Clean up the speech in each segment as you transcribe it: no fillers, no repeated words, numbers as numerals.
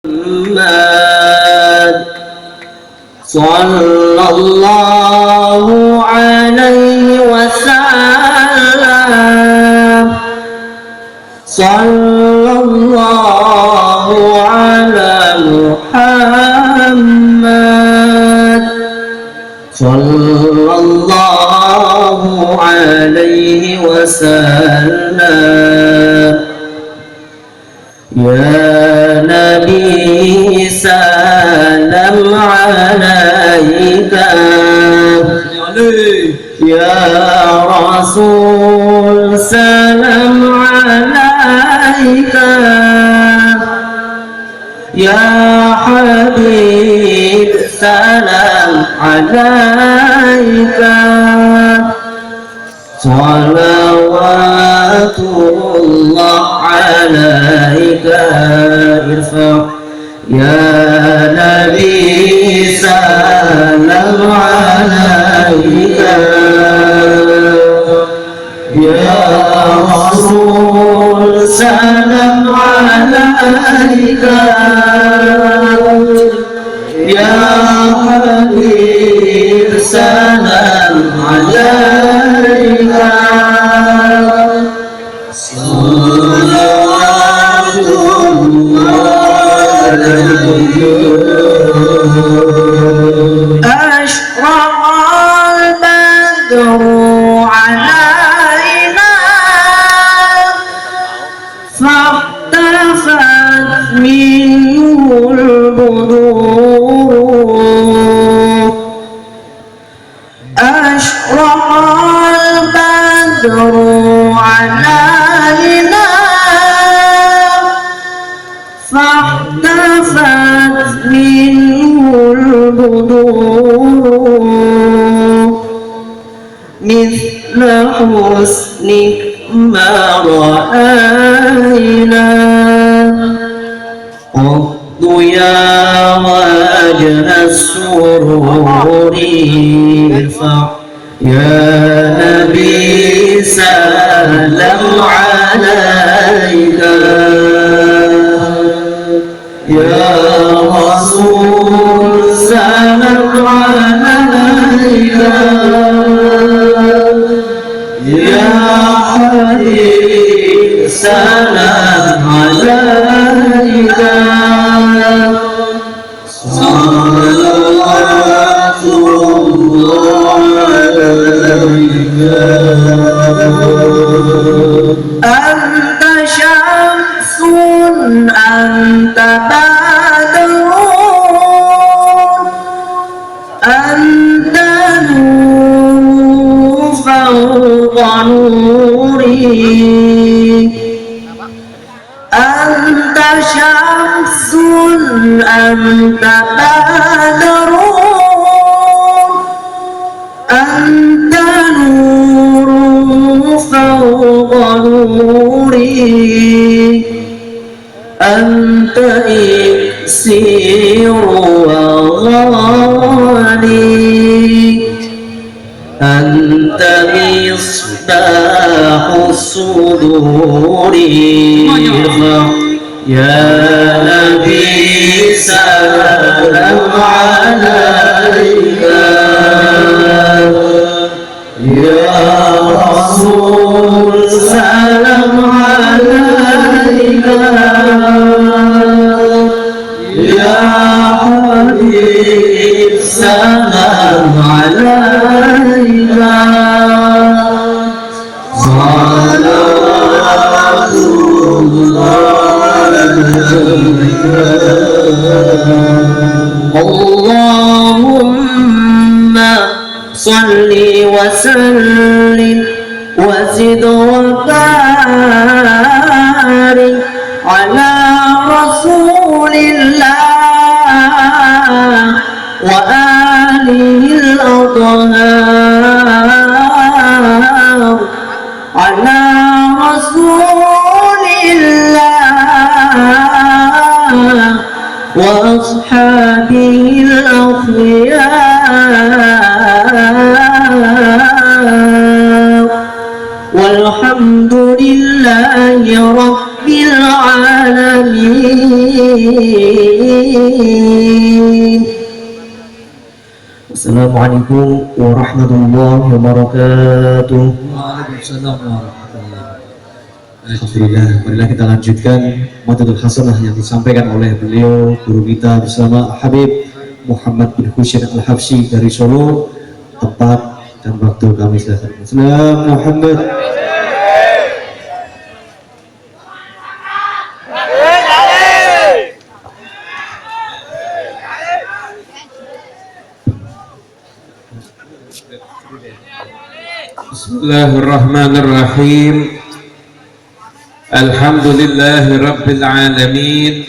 محمد صلى الله عليه وسلم صلى الله على محمد صلى الله عليه وسلم يا نبي سلام عليك يا رسول سلام عليك يا حبيب سلام عليك صلوات الله عليك ارفع يا نبي سلام عليك يا رسول سلام عليك يا حبيب سلام عليك صلوات الله عليك أشرق البدر علينا فاختفت منه البدور أشرق البدر علينا فاختفت منه البدور مثل حسنك ما رأينا قط يا وجه السرور ارفع يا نبي سلام عليك يا رسول سلام عليك يا حبيب سلام عليك صلوات الله عليك أنت شمس أنت بدر أنت نور فوق نوري أنت شمس أنت بدر أنت نور فوق نوري أنت إكسير وغالي أنت مصباح الصدور يا نبي سلام عليك يا رسول سلام عليك يا حبيب سلام عليك صلوات الله عليك اللهم صل وسلم وزد وبارك على رسول الله وآله الأطهار على رسول الله وأصحابه الأخيار والحمد لله رب العالمين. Assalamualaikum warahmatullahi wabarakatuh. Waalaikumsalam warahmatullahi wabarakatuh. Alhamdulillah, marilah kita lanjutkan Madadul Hasanah yang disampaikan oleh beliau guru kita bersama Habib Muhammad bin Husain Al-Habsyi dari Solo. Tempat dan waktu kami silakan. Assalamualaikum Muhammad. Bismillahirrahmanirrahim. Alhamdulillahi rabbil alamin.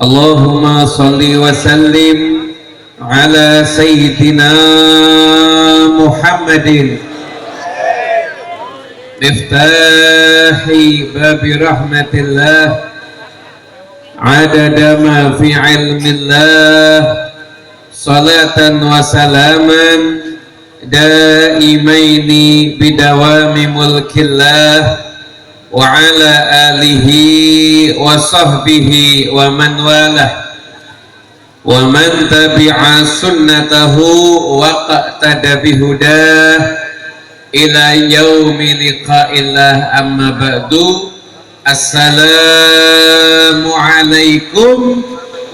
Allahumma salli wa sallim ala sayyidina Muhammadin miftahi babi rahmatillah adada ma fi ilmillah salatan wa salaman daimaini bidawami mulkillah wa ala alihi wa sahbihi wa man walah wa man tabi'a sunnatahu wa qa'tada bihudah ila yaumi liqa'illah, amma ba'du. Assalamu alaikum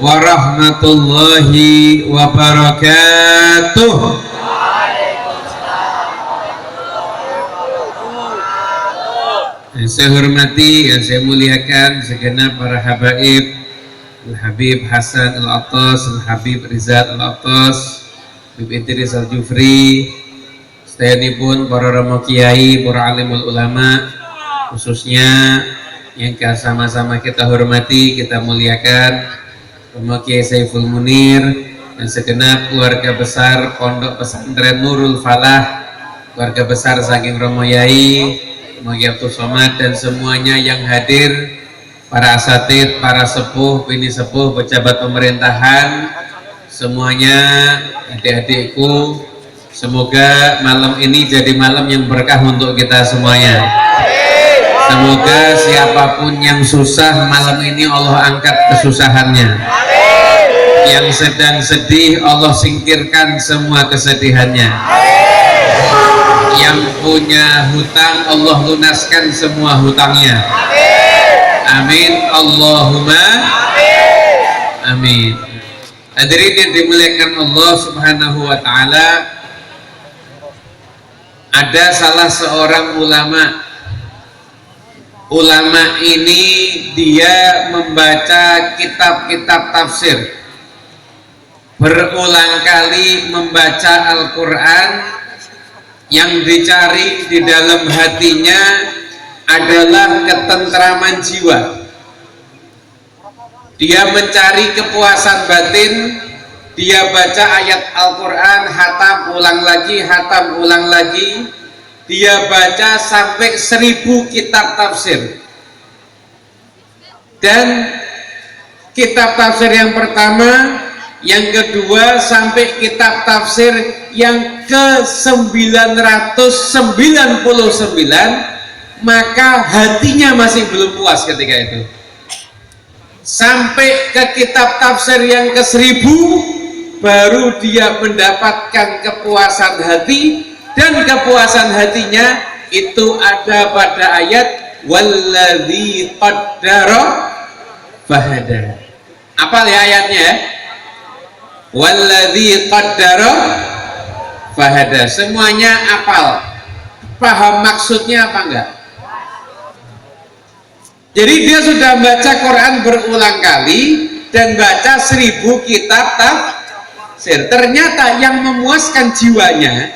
warahmatullahi wabarakatuh. Yang saya hormati, yang saya muliakan segenap para habaib, Al-Habib Hasan Al-Attas, Al-Habib Rizal Al-Attas, Habib Idris Al-Jufri, sedayanipun para rama kiai, para alimul ulama, khususnya yang sama-sama kita hormati, kita muliakan Rama Kiai Saiful Munir dan segenap keluarga besar Pondok Pesantren Nurul Falah, keluarga besar saking Romo Yai Abdul Somad, dan semuanya yang hadir, para asatid, para sepuh, bini sepuh, pejabat pemerintahan, semuanya, adik-adikku, semoga malam ini jadi malam yang berkah untuk kita semuanya. Semoga siapapun yang susah malam ini Allah angkat kesusahannya. Yang sedang sedih Allah singkirkan semua kesedihannya. Yang punya hutang Allah lunaskan semua hutangnya. Amin Allahumma amin. Hadirin yang dimuliakan Allah Subhanahu wa taala, ada salah seorang ulama ini dia membaca kitab-kitab tafsir, berulang kali membaca Al-Quran. Yang dicari di dalam hatinya adalah ketentraman jiwa. Dia mencari kepuasan batin. Dia baca ayat Al-Quran, hatam ulang lagi. Dia baca sampai 1000 kitab tafsir. Dan kitab tafsir yang pertama, yang kedua, sampai kitab tafsir yang ke-999, maka hatinya masih belum puas ketika itu. Sampai ke kitab tafsir yang ke-1000, baru dia mendapatkan kepuasan hati, dan kepuasan hatinya itu ada pada ayat walladzi qaddara fahada. Apa ya ayatnya? Walladzi qaddara fahada. Semuanya apal, paham maksudnya apa enggak? Jadi dia sudah baca Quran berulang kali dan baca 1000 kitab tafsir. Ternyata yang memuaskan jiwanya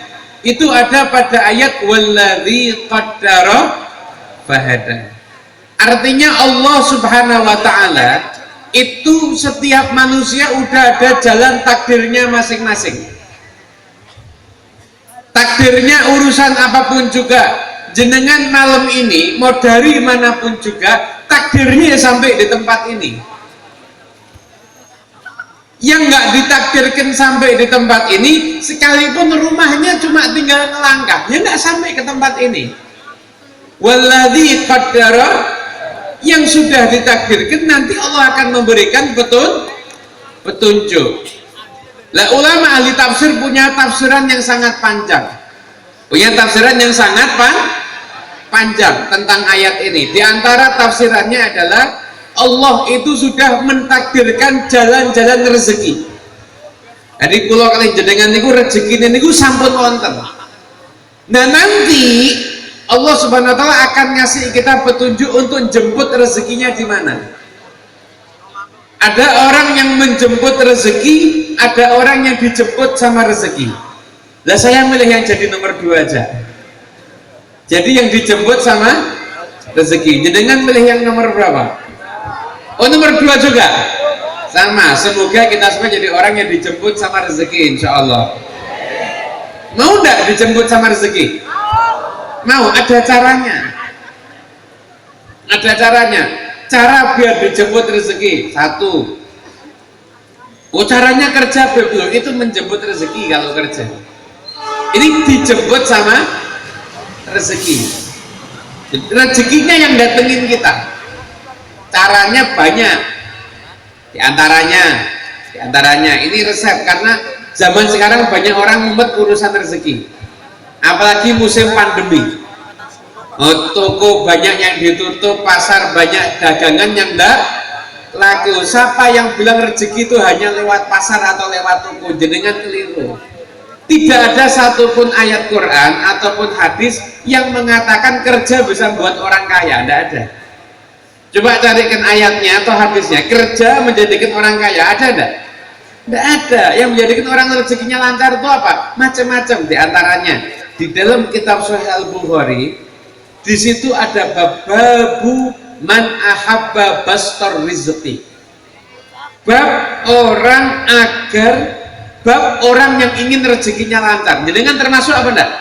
itu ada pada ayat walladzi qaddara fahada. Artinya Allah Subhanahu wa taala itu setiap manusia udah ada jalan takdirnya masing-masing. Takdirnya urusan apapun juga, jenengan malam ini mau dari manapun juga takdirnya sampai di tempat ini. Yang nggak ditakdirkan sampai di tempat ini, sekalipun rumahnya cuma tinggal ngelangkah, ya nggak sampai ke tempat ini. Walladzi qaddara yang sudah ditakdirkan nanti Allah akan memberikan petunjuk. Lah ulama ahli tafsir punya tafsiran yang sangat panjang, panjang tentang ayat ini. Di antara tafsirannya adalah Allah itu sudah mentakdirkan jalan-jalan rezeki. Jadi kula kali jenengan niku rezekine niku sampun wonten. Nah nanti Allah Subhanahu wa taala akan ngasih kita petunjuk untuk jemput rezekinya di mana. Ada orang yang menjemput rezeki, ada orang yang dijemput sama rezeki. Lah saya milih yang jadi nomor 2 aja. Jadi yang dijemput sama rezeki. Jenengan milih yang nomor berapa? Oh nomor 2 juga. Sama, semoga kita semua jadi orang yang dijemput sama rezeki, insya Allah. Mau enggak dijemput sama rezeki? Mau, ada caranya. Ada caranya. Cara biar dijemput rezeki, 1. Oh caranya kerja belum, itu menjemput rezeki kalau kerja. Ini dijemput sama rezeki. Rezekinya yang datengin kita. Caranya banyak. Di antaranya ini resep, karena zaman sekarang banyak orang ngumpet urusan rezeki, apalagi musim pandemi. Toko banyak yang ditutup, pasar banyak dagangan yang enggak laku. Siapa yang bilang rezeki itu hanya lewat pasar atau lewat toko? Jenengan keliru. Tidak ada satupun ayat Quran ataupun hadis yang mengatakan kerja bisa buat orang kaya, tidak ada. Coba carikan ayatnya atau hadisnya, kerja menjadikan orang kaya, ada enggak? Enggak ada. Yang menjadikan orang rezekinya lancar itu apa? Macam-macam. Di antaranya di dalam kitab Sahih Al-Bukhari, di situ ada babu man ahabba bastor rizqi. Bab orang yang ingin rezekinya lancar. Jenengan termasuk apa enggak?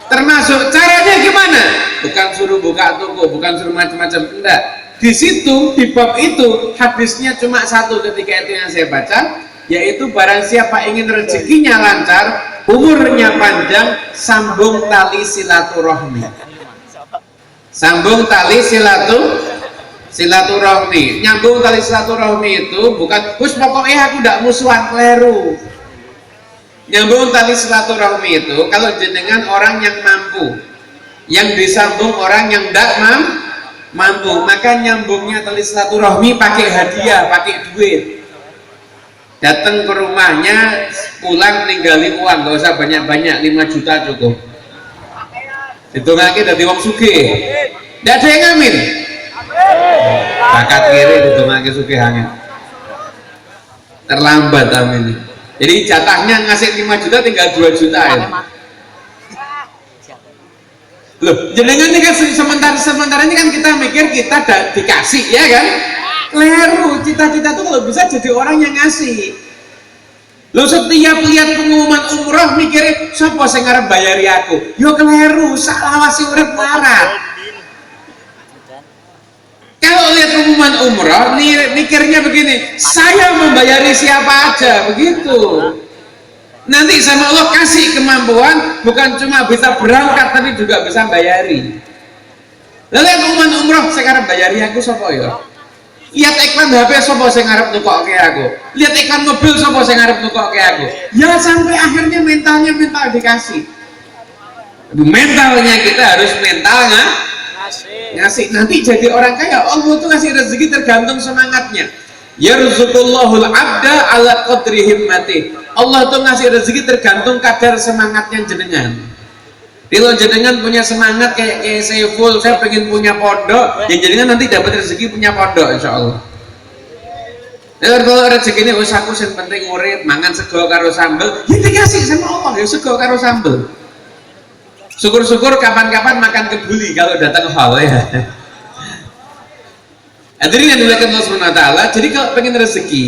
Termasuk. Caranya gimana? Bukan suruh buka toko, bukan suruh macam-macam, enggak. Di situ, di bab itu hadisnya cuma 1 ketika itu yang saya baca, yaitu barang siapa ingin rezekinya lancar, umurnya panjang, sambung tali silaturahmi. Sambung tali silaturahmi. Nyambung tali silaturahmi itu bukan pokoknya aku tidak musuhan, keliru. Nyambung tali silaturahmi itu kalau jenengan orang yang mampu, yang disambung orang yang tidak mampu, maka nyambungnya tali silaturahmi pakai hadiah, pakai duit. Datang ke rumahnya, pulang ninggali uang, gak usah banyak-banyak, 5 juta cukup. Ditungake dari wong sugih. Tidak ada yang ngamin. Bakat kiri ditungake sugih angin. Terlambat amin. Jadi jatahnya ngasih 5 juta tinggal 2 juta ya. Loh, jenengan ini kan sementara ini kan kita mikir kita dikasih ya kan? Keliru. Cita-cita tuh kalau bisa jadi orang yang ngasih. Loh, setiap lihat pengumuman umroh mikirnya siapa sing arep bayari aku? Yo keliru, salah wasi urip larat. Kalau lihat pengumuman umroh, mikirnya begini, saya membayari siapa aja, begitu. Nanti sama Allah kasih kemampuan, bukan cuma bisa berangkat, tapi juga bisa bayari. Lalu lihat pengumuman umroh, sekarang bayari aku siapa ya? Lihat iklan HP siapa yang ngarep nukokke aku? Lihat iklan mobil siapa yang ngarep nukokke aku? Ya sampai akhirnya mental dikasih. Mentalnya kita harus mental ngasih. Nanti jadi orang kaya, Allah tuh ngasih rezeki tergantung semangatnya. Yarzuqullahul abda ala qadri himmati. Allah tuh ngasih rezeki tergantung kadar semangatnya jenengan. Kalau jenengan punya semangat kayak saya full, saya pengen punya pondok, ya jenengan nanti dapat rezeki punya pondok, insya Allah. Kalau rezeki ini aku yang penting murid, mangan sego karo sambel, ya dikasih sama Allah, ya sego karo sambel. Syukur-syukur kapan-kapan makan kebuli kalau datang hal ya. Hadirin yang dimuliakan Allah Subhanahu wa taala, jadi kalau pengen rezeki,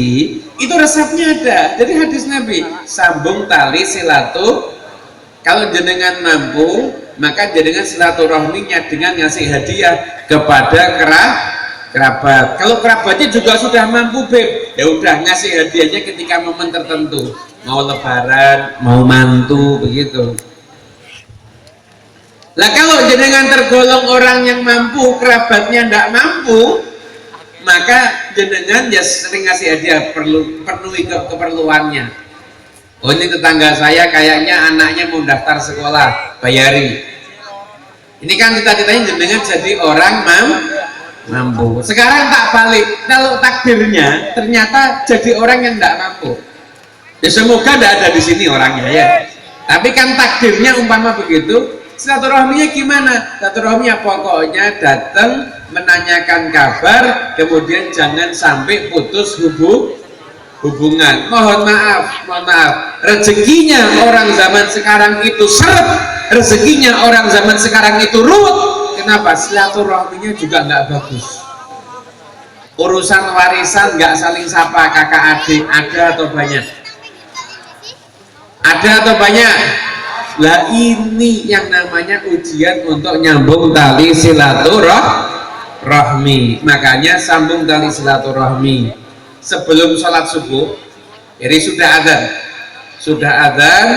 itu resepnya ada. Jadi hadis Nabi, sambung tali silatu. Kalau jenengan mampu, maka jenengan silaturahminya dengan ngasih hadiah kepada kerabat. Kalau kerabatnya juga sudah mampu, beb, ya udah ngasih hadiahnya ketika momen tertentu, mau lebaran, mau mantu, begitu. Lah kalau jenengan tergolong orang yang mampu, kerabatnya ndak mampu, maka jenengan ya sering ngasih hadiah, penuhi keperluannya. Oh ini tetangga saya kayaknya anaknya mau daftar sekolah, bayari. Ini kan cita-citanya jenengan jadi orang mampu. Sekarang tak balik, kalau takdirnya ternyata jadi orang yang tidak mampu. Ya semoga tidak ada di sini orangnya ya. Tapi kan takdirnya umpama begitu, silaturahminya gimana? Silaturahminya pokoknya datang menanyakan kabar, kemudian jangan sampai putus hubungan. Mohon maaf. Rezekinya orang zaman sekarang itu seret, rezekinya orang zaman sekarang itu ruwet. Kenapa? Silaturahminya juga nggak bagus. Urusan warisan nggak saling sapa kakak adik, ada atau banyak? Ada atau banyak? Lah ini yang namanya ujian untuk nyambung tali silaturahmi. Makanya sambung tali silaturahmi sebelum sholat subuh. Jadi sudah adzan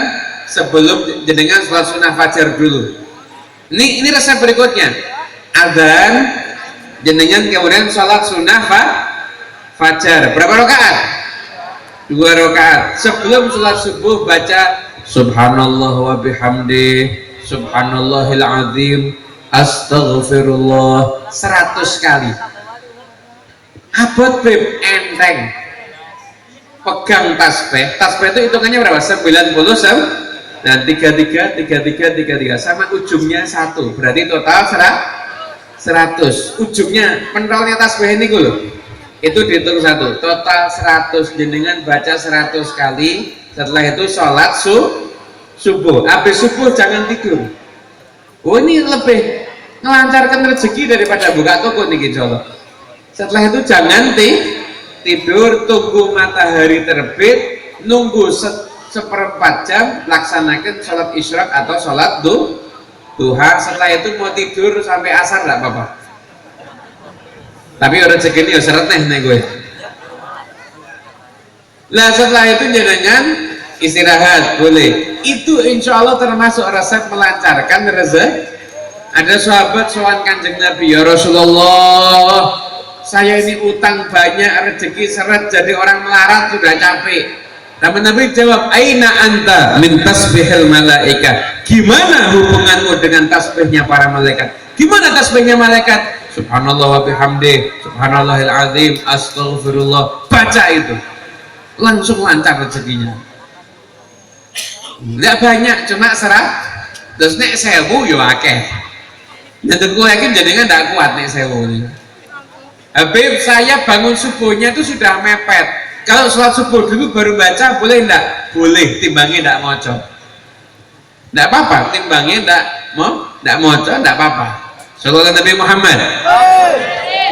sebelum jenengan sholat sunnah fajar dulu. Ini resep berikutnya. Adzan jenengan kemudian sholat sunnah fajar. Berapa rakaat? 2 rakaat. Sebelum sholat subuh baca subhanallah wa bihamdi subhanallahil azim astaghfirullah 100 kali. Abot beb, enteng. Pegang tasbih itu hitungannya berapa? 90 dan 33 sama ujungnya 1, berarti total 100. Ujungnya pentolnya tasbih ini loh, itu dihitung 1, total 100. Jenengan baca 100 kali. Setelah itu sholat subuh. Habis subuh jangan tidur. Oh ini lebih melancarkan rezeki daripada buka toko nih insyaallah. Setelah itu jangan tidur, tunggu matahari terbit, nunggu seperempat jam, laksanakan sholat isyraq atau sholat duha. Setelah itu mau tidur sampai asar enggak apa-apa. Tapi orang rezeki ini ya seret nih gue. Nah setelah itu jangan istirahat, boleh. Itu insya Allah termasuk resep melancarkan rezeki. Ada sahabat soal kanjeng Nabi, ya Rasulullah, saya ini utang banyak, rezeki seret, jadi orang melarat sudah capek. Tapi Nabi jawab, aina anta min tasbihil malaika. Gimana hubunganmu dengan tasbihnya para malaikat? Gimana tasbihnya malaikat? Subhanallah wa bihamdi subhanallahil azim astaghfirullah. Baca itu langsung lancar rezekinya. Enggak banyak, cuma 100. Terus nek 1000 yo akeh. Jadi gue yakin jadinya enggak kuat nek 1000 ini. Habib, saya bangun subuhnya itu sudah mepet. Kalau sholat subuh dulu baru baca boleh enggak? Boleh, timbangnya enggak moco. Enggak apa-apa, timbangnya enggak moco, enggak apa-apa. Sallallahu Nabi Muhammad.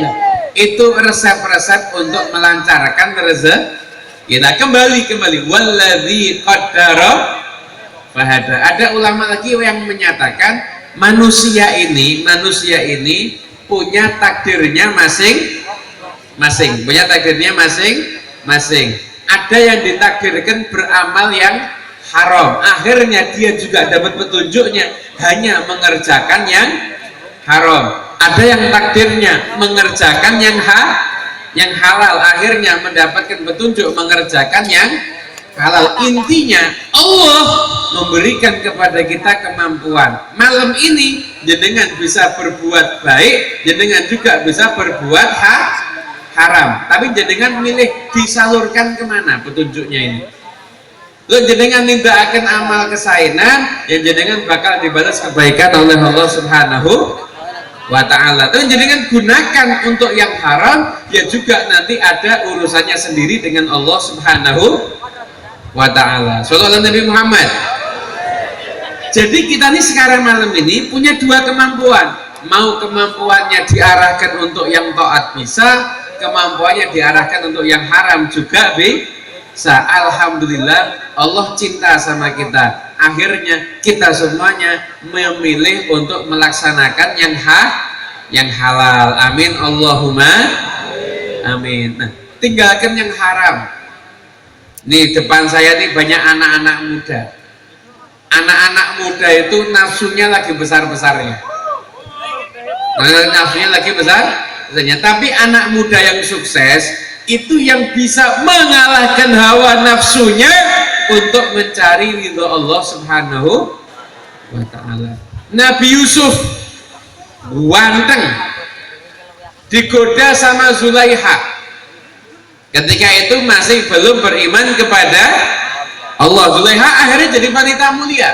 Nah, itu resep-resep untuk melancarkan rezeki. Kita kembali walladzi qaddara fahada. Ada ulama lagi yang menyatakan manusia ini punya takdirnya masing-masing. Punya takdirnya masing-masing. Ada yang ditakdirkan beramal yang haram, akhirnya dia juga dapat petunjuknya hanya mengerjakan yang haram. Ada yang takdirnya mengerjakan yang halal, akhirnya mendapatkan petunjuk mengerjakan yang halal. Intinya Allah memberikan kepada kita kemampuan. Malam ini jenengan bisa berbuat baik, jenengan juga bisa berbuat haram. Tapi jenengan milih disalurkan kemana petunjuknya ini. Lo jenengan tidak akan amal kesainan, yang jenengan bakal dibalas kebaikan oleh Allah Subhanahu wa ta'ala. Tapi jenengan gunakan untuk yang haram, ya juga nanti ada urusannya sendiri dengan Allah Subhanahu wa ta'ala. Sallallahu Nabi Muhammad. Jadi kita nih sekarang malam ini punya 2 kemampuan. Mau kemampuannya diarahkan untuk yang taat bisa, kemampuannya diarahkan untuk yang haram juga bisa. Alhamdulillah Allah cinta sama kita. Akhirnya kita semuanya memilih untuk melaksanakan yang halal. Amin Allahumma amin. Nah, tinggalkan yang haram. Nih depan saya nih banyak anak-anak muda. anak-anak muda itu nafsunya lagi besar-besarnya, nafsunya lagi besarnya. Tapi anak muda yang sukses itu yang bisa mengalahkan hawa nafsunya untuk mencari ridho Allah Subhanahu wa ta'ala. Nabi Yusuf ganteng digoda sama Zulaiha, ketika itu masih belum beriman kepada Allah. Zulaiha akhirnya jadi wanita mulia,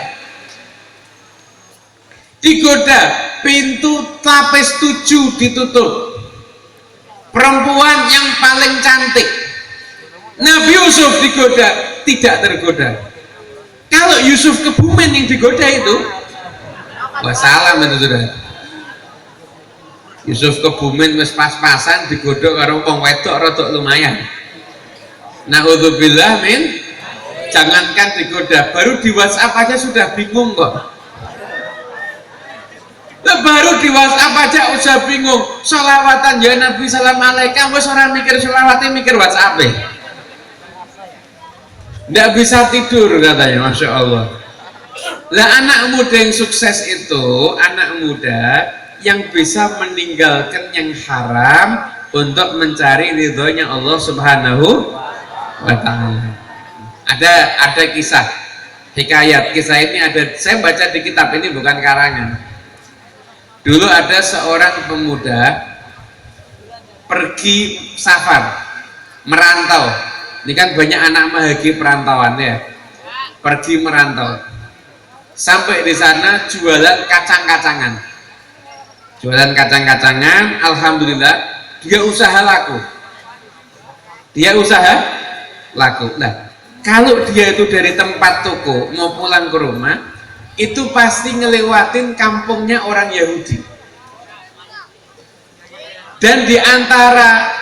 digoda, pintu lapis 7 ditutup, perempuan yang paling cantik. Nabi Yusuf digoda, tidak tergoda. Kalau Yusuf Kebumen yang digoda itu, wassalam itu sudah. Yusuf Kebumen wis pas-pasan digoda karo wong wedok rada lumayan. Naudzubillah min, jangankan digoda, baru di WhatsApp aja sudah bingung kok. Baru di WhatsApp aja udah bingung. Sholawatan ya Nabi salam alaikum, wis ora mikir sholawatnya, mikir WhatsApp. Nggak bisa tidur katanya, Masya Allah. Lah anak muda yang sukses itu anak muda yang bisa meninggalkan yang haram untuk mencari ridhonya Allah Subhanahu wa ta'ala. Ada kisah, hikayat. Kisah ini ada, saya baca di kitab, ini bukan karangan. Dulu ada seorang pemuda pergi safar, merantau. Ini kan banyak anak mahagi perantauan ya. Pergi merantau. Sampai di sana jualan kacang-kacangan. Jualan kacang-kacangan, alhamdulillah dia usaha laku. Dia usaha laku. Nah, kalau dia itu dari tempat toko mau pulang ke rumah, itu pasti ngelewatin kampungnya orang Yahudi. Dan di antara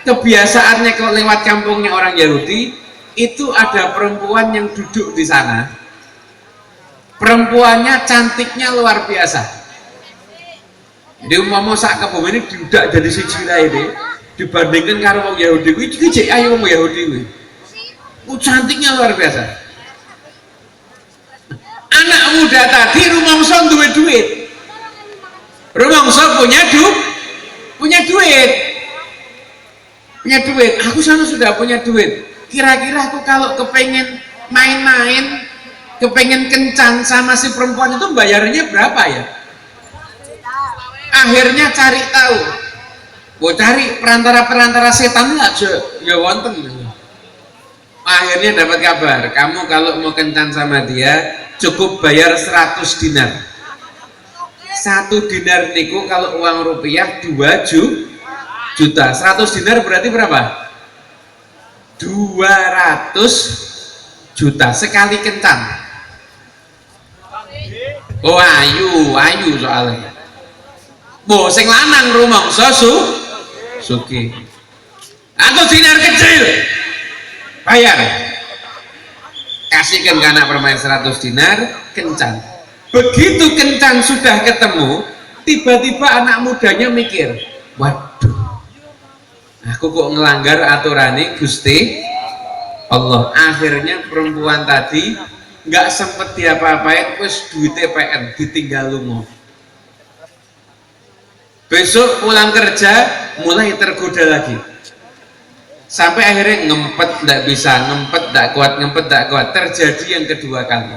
kebiasaannya kalau lewat kampungnya orang Yahudi, itu ada perempuan yang duduk di sana. Perempuannya cantiknya luar biasa. Dia mau sak Kebumen ini tidak jadi siji lah ini, dibandingkan karo wong Yahudi kuwi iki ayo wong Yahudi kuwi. Cantiknya luar biasa. Anak muda tadi rumangsa duwe duit. Rumangsa punya duit. Punya duit. Aku sana sudah punya duit. Kira-kira aku kalau kepengen main-main, kepengen kencan sama si perempuan itu bayarnya berapa ya? Akhirnya cari tahu. Mau cari perantara setan aja ya wonten. Akhirnya dapat kabar, kamu kalau mau kencan sama dia cukup bayar 100 dinar. 1 dinar niku kalau uang rupiah 2 juta. 100 dinar berarti berapa? 200 juta sekali kencan. Oh ayu soalnya. Bo sing lanang rumangsa sugih. Atau dinar kecil. Bayar. Kasihkan ke anak permain 100 dinar, kencan. Begitu kencan sudah ketemu, tiba-tiba anak mudanya mikir, waduh, aku kok ngelanggar aturan Gusti Allah. Akhirnya perempuan tadi nggak sempet diapa-apain, wis duitnya PN ditinggal lungo. Besok pulang kerja mulai tergoda lagi, sampai akhirnya ngempet nggak bisa, ngempet nggak kuat, terjadi yang kedua kali.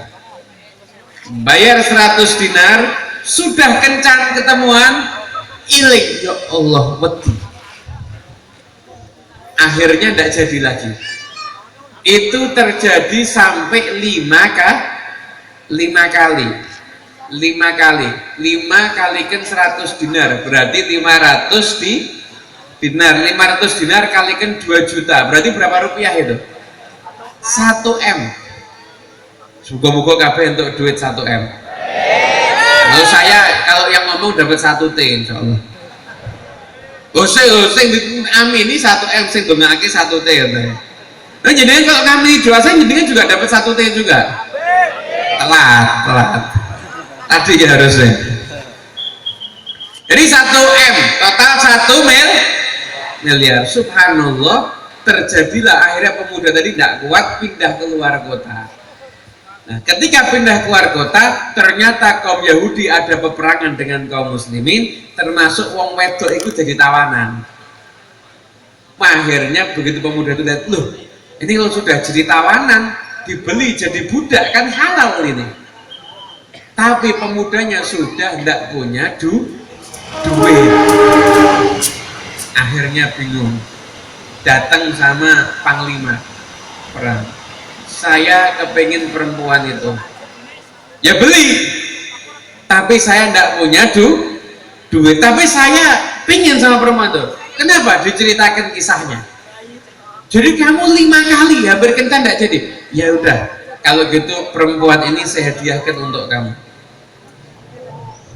Bayar 100 dinar, sudah kencan ketemuan, ilik, ya Allah wedi. Akhirnya tidak jadi lagi. Itu terjadi sampai 5 kali. 5 kali kan 100 dinar, berarti 500 dinar. 500 dinar kalikan 2 juta, berarti berapa rupiah itu? 1 M. Moga-moga kabeh untuk duit 1 M. Lalu saya kalau yang ngomong dapat 1 T insyaallah. Sing amini 1 M, sing dongake 1 T ya. Nah, jadi kalau kami jual saya jadi juga dapat 1 T juga. Telat. Tadi ya harusnya. Jadi 1 M, total 1 miliar. Subhanallah, terjadilah akhirnya pemuda tadi tidak kuat pindah keluar kota. Nah, ketika pindah keluar kota, ternyata kaum Yahudi ada peperangan dengan kaum muslimin, termasuk wong wedok itu jadi tawanan. Akhirnya begitu pemuda itu lihat, loh, ini kalau sudah jadi tawanan, dibeli jadi budak kan halal ini. Tapi pemudanya sudah tidak punya duit. Akhirnya bingung, datang sama panglima perang. Saya kepingin perempuan itu, ya beli, tapi saya tidak punya duit, tapi saya pingin sama perempuan itu. Kenapa? Diceritakan kisahnya. Jadi kamu 5 kali hampir kencan tidak jadi. Ya udah, kalau gitu perempuan ini saya hadiahkan untuk kamu.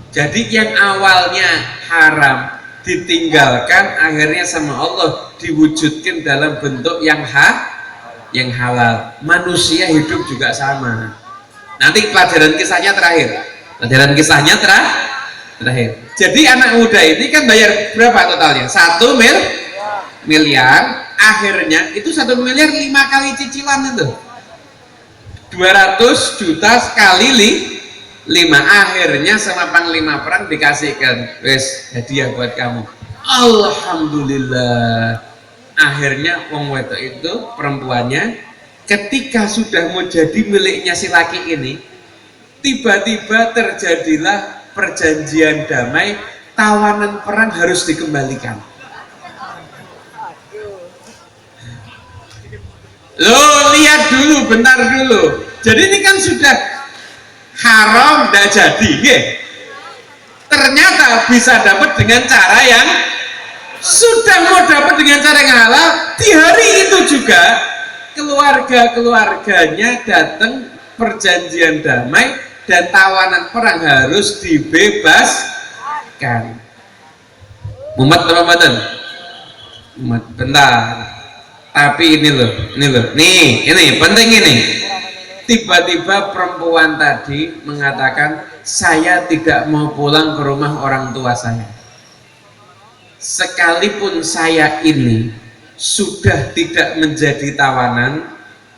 Jadi yang awalnya haram ditinggalkan, akhirnya sama Allah diwujudkan dalam bentuk yang halal. Manusia hidup juga sama. Nanti pelajaran kisahnya terakhir. Terakhir. Jadi anak muda ini kan bayar berapa totalnya? 1 miliar. Akhirnya itu 1 miliar 5 kali cicilan itu. 200 juta sekali 5. Akhirnya sama panglima perang dikasihkan, wes hadiah buat kamu. Alhamdulillah. Akhirnya wong wedok itu perempuannya ketika sudah mau jadi miliknya si laki ini, tiba-tiba terjadilah perjanjian damai, tawanan perang harus dikembalikan. Loh, lihat dulu, bentar dulu. Jadi ini kan sudah haram, tidak jadi, nggih. Ternyata bisa dapat dengan cara yang sudah mau dapat dengan cara yang halal. Di hari itu juga keluarganya datang perjanjian damai dan tawanan perang harus dibebaskan. Mumet apa mboten? Mumet, bentar. Tapi ini penting ini. Tiba-tiba perempuan tadi mengatakan, saya tidak mau pulang ke rumah orang tua saya. Sekalipun saya ini sudah tidak menjadi tawanan,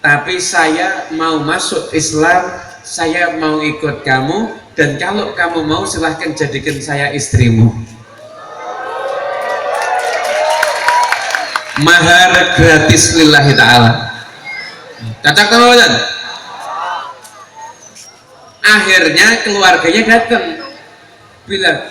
tapi saya mau masuk Islam, saya mau ikut kamu, dan kalau kamu mau silahkan jadikan saya istrimu. Mahar gratis lillahi ta'ala. Cocok teman-teman? Akhirnya keluarganya datang, bilang,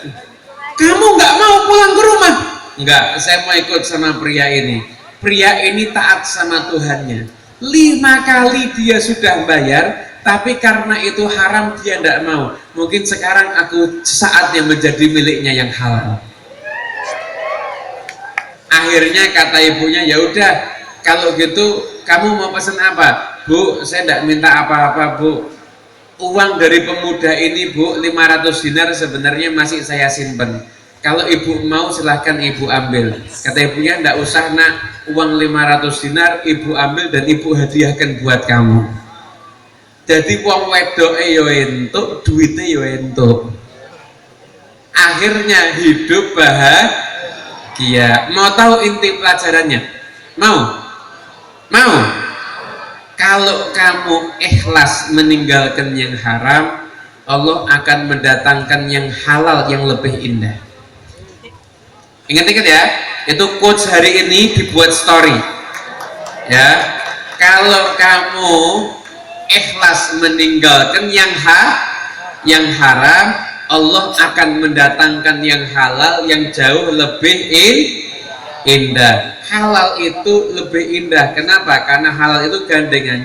kamu nggak mau pulang ke rumah? Enggak, saya mau ikut sama pria ini. Pria ini taat sama Tuhannya. 5 kali dia sudah bayar, tapi karena itu haram dia tidak mau. Mungkin sekarang aku saatnya menjadi miliknya yang halal. Akhirnya kata ibunya, ya udah, kalau gitu kamu mau pesan apa? Bu, saya tidak minta apa-apa, Bu. Uang dari pemuda ini, Bu, 500 dinar sebenarnya masih saya simpen. Kalau ibu mau silahkan ibu ambil. Kata ibunya, tidak usah nak, uang 500 dinar ibu ambil dan ibu hadiahkan buat kamu. Jadi wong wedoke yo entuk, duitnya yo entuk. Akhirnya hidup bahagia. Mau tahu inti pelajarannya? Mau? Kalau kamu ikhlas meninggalkan yang haram, Allah akan mendatangkan yang halal yang lebih indah. Ingat-ingat ya, itu quotes hari ini dibuat story. Ya, kalau kamu ikhlas meninggalkan yang haram, Allah akan mendatangkan yang halal yang jauh lebih indah. Halal itu lebih indah. Kenapa? Karena halal itu gandengannya